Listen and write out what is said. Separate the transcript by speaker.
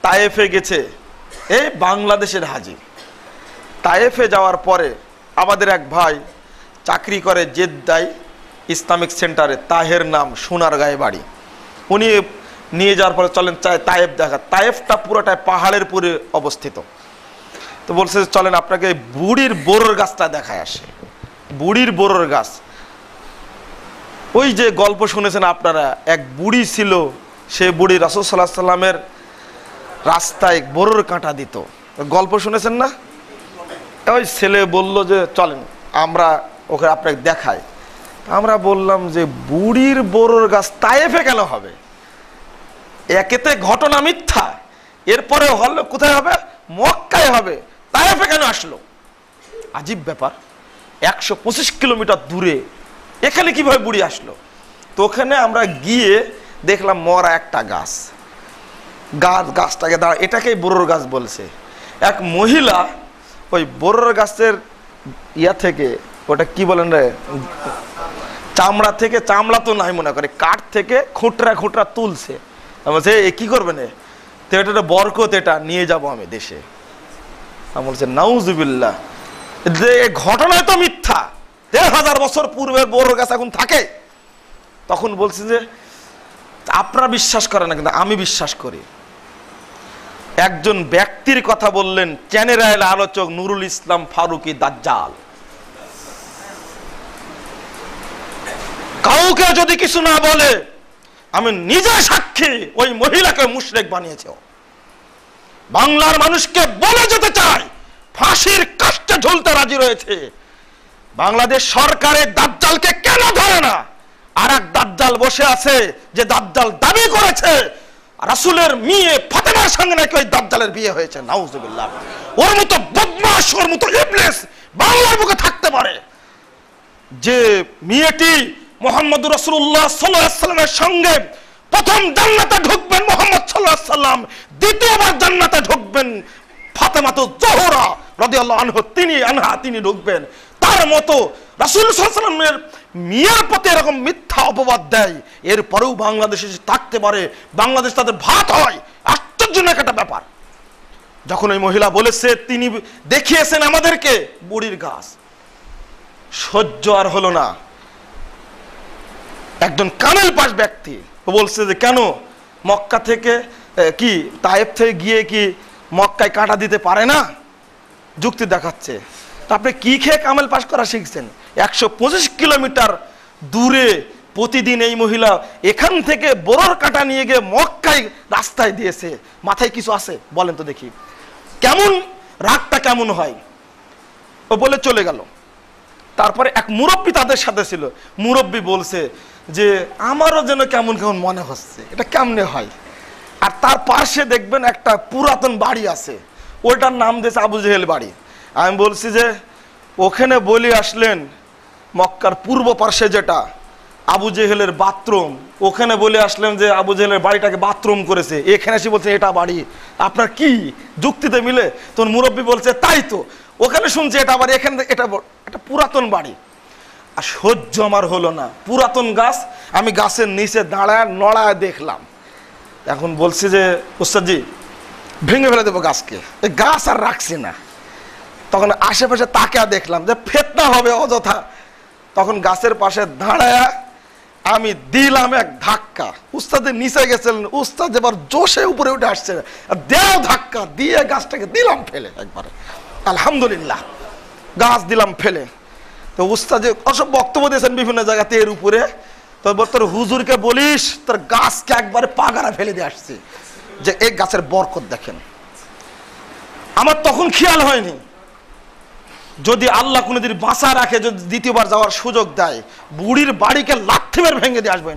Speaker 1: তায়েফে গেছে, এই বাংলাদেশের হাজি। তায়েফে যাওয়ার পরে আমাদের এক ভাই চাকরি করে জেদ্দায় ইসলামিক সেন্টারে, তাহের নাম, সোনারগাঁয়ে বাড়ি। উনি নিয়ে যাওয়ার পরে চলেন তায়েফ দেখা। তায়েফটা পুরোটাই পাহাড়ের উপরে অবস্থিত। তো বলছে চলেন আপনাকে বুড়ির বোরোর গাছটা দেখায় আসে। বুড়ির বোরোর গাছ, ওই যে গল্প শুনেছেন আপনারা, এক বুড়ি ছিল, সে বুড়ি রাসূল সাল্লাল্লাহু আলাইহি সাল্লামের রাস্তায় বোরোর কাঁটা দিত, গল্প শুনেছেন না? ওই ছেলে বলল যে চলেন আমরা ওকে আপনাকে দেখাই। আমরা বললাম যে বুড়ির বোরোর গাছ তায়েফে কেন হবে? একেতে ঘটনা মিথ্যা, এরপরে হল কোথায় হবে? মক্কায় হবে, তায়েফে কেন আসলো? আজীব ব্যাপার, 125 কিলোমিটার দূরে এখানে কিভাবে বুড়ি আসলো? তো ওখানে আমরা গিয়ে দেখলাম মরা একটা গাছ, গাছটাকে দাঁড়া, এটাকেই বোরোর গাছ বলছে। এক মহিলা ওই বোরোর গাছের থেকে, ওটা কি বলেন রে, চামড়া থেকে, চামড়া তো নাই মনে করে, কাঠ থেকে খুঁটরা খুঁটরা তুলছে। বলছে এ কি করবেন? তো এটা বরকত, এটা নিয়ে যাব আমি দেশে। আমি বলছে নাউজুবিল্লাহ, যে ঘটনায় তো মিথ্যা, 1000 বছর পূর্বের বোরোর গাছ এখন থাকে। তখন বলছে যে আপনারা বিশ্বাস করেন না, কিন্তু আমি বিশ্বাস করি। একজন ব্যক্তির কথা বললেন, চ্যানেলের আলোচক নুরুল ইসলাম ফারুকি দাজ্জাল। কাউকে যদি কিছু না বলে, আমি নিজে সাক্ষী, ওই মহিলাকে মুশরিক বানিয়েছে। বাংলার মানুষকে বলে যেতে চায়, ফাঁসির কাস্টে ঝুলতে রাজি রয়েছে। বাংলাদেশ সরকারের দাজ্জালকে কেন ধরে না? আর এক দাজ্জাল বসে আছে, যে দাজ্জাল দাবি করেছে রাসূলের মেয়ে ফাতেমার সঙ্গে নাকি ওই দাজ্জালের বিয়ে হয়েছে। নাউজুবিল্লাহ। ওর মতো বদমাশ, ওর মতো ইবলিস বাংলার বুকে থাকতে পারে, যে মেয়েটি মুহাম্মদুর রাসূলুল্লাহ সাল্লাল্লাহু আলাইহি ওয়াসাল্লামের সঙ্গে প্রথম জান্নাতে ঢুকবেন মুহাম্মদ সাল্লাল্লাহু আলাইহি ওয়াসাল্লাম, দ্বিতীয়বার জান্নাতে ঢুকবেন ফাতেমাতুজ জোহরা রাদিয়াল্লাহু আনহা, তিনি ঢুকবেন। তার মতো রাসূল সাল্লাল্লাহু আলাইহি ওয়াসাল্লামের মেয়ের প্রতি এরকম মিথ্যা অপবাদ দেয়, এরপরেও বাংলাদেশে থাকতে পারে, বাংলাদেশ তাদের ভাত হয়। আশ্চর্যজনক একটা ব্যাপার। যখন ওই মহিলা বলেছে, তিনি দেখিয়েছেন আমাদেরকে বুড়ির গাছ, সহ্য আর হলো না। একজন কামেল পাশ ব্যক্তি বলছে যে কেন মক্কা থেকে কি তায়েফ থেকে গিয়ে কি মক্কায় কাঁটা দিতে পারে না? যুক্তি দেখাচ্ছে। আপনি কি খেয়ে কামেল পাশ করা শিখছেন? 125 কিলোমিটার দূরে প্রতিদিন এই মহিলা এখান থেকে বোরোর কাঁটা নিয়ে গিয়ে মক্কায় রাস্তায় দিয়েছে। মাথায় কিছু আছে? বলেন তো দেখি, কেমন রাগটা কেমন হয়? ও বলে চলে গেল। তারপরে এক মুরব্বী তাদের সাথে ছিল, মুরব্বী বলছে যে আমারও যেন কেমন কেমন মনে হচ্ছে, এটা কেমনে হয়? আর তার পাশে দেখবেন একটা পুরাতন বাড়ি আছে, ওইটার নাম দিয়েছে আবু জেহেল বাড়ি। আমি বলছি যে ওখানে বলি আসলেন মক্কার পূর্ব পার্শ্বে যেটা আবু জেহেলের বাথরুম, ওখানে বলে আসলেন যে আবু জেহেলের বাড়িটাকে বাথরুম করেছে, এখানে এসে বলছে এটা বাড়ি। আপনার কি যুক্তিতে মিলে? তখন মুরব্বী বলছে তাই তো, ওখানে শুনছি এটা বাড়ি, এখানে এটা একটা পুরাতন বাড়ি। আর সহ্য আমার হলো না, পুরাতন গাছ, আমি গাছের নিচে দাঁড়ায় নড়ায় দেখলাম। এখন বলছি যে উস্তাদজি ভেঙে ফেলে দেবো গাছকে, এই গাছ আর রাখছি না। তখন আশেপাশে তাকে দেখলাম যে ফেতনা হবে অযথা। তখন গাছের পাশে দাঁড়ায় আমি দিলাম এক ধাক্কা। উস্তাদের নিচে গেছিলেন, উস্তাদ এবার জোশে উপরে উঠে আসছে, দেও ধাক্কা দিয়ে গাছটাকে দিলাম ফেলে একবারে। আলহামদুলিল্লাহ, গাছ দিলাম ফেলে। তো উস্তাদ যে অসব বক্তব্য দিয়েছেন বিভিন্ন জায়গাতে এর উপরে, তোর হুজুরকে বলিস তোর গাছকে একবারে পাগারা ফেলে দিয়ে আসছে, যে এই গাছের বরকত দেখেন। আমার তখন খেয়াল হয়নি, যদি আল্লাহ কোনোদিন বাঁচা রাখে, যদি দ্বিতীয়বার যাওয়ার সুযোগ দেয়, বুড়ির বাড়িকে লাথি মেরে ভেঙে দিয়ে আসবেন।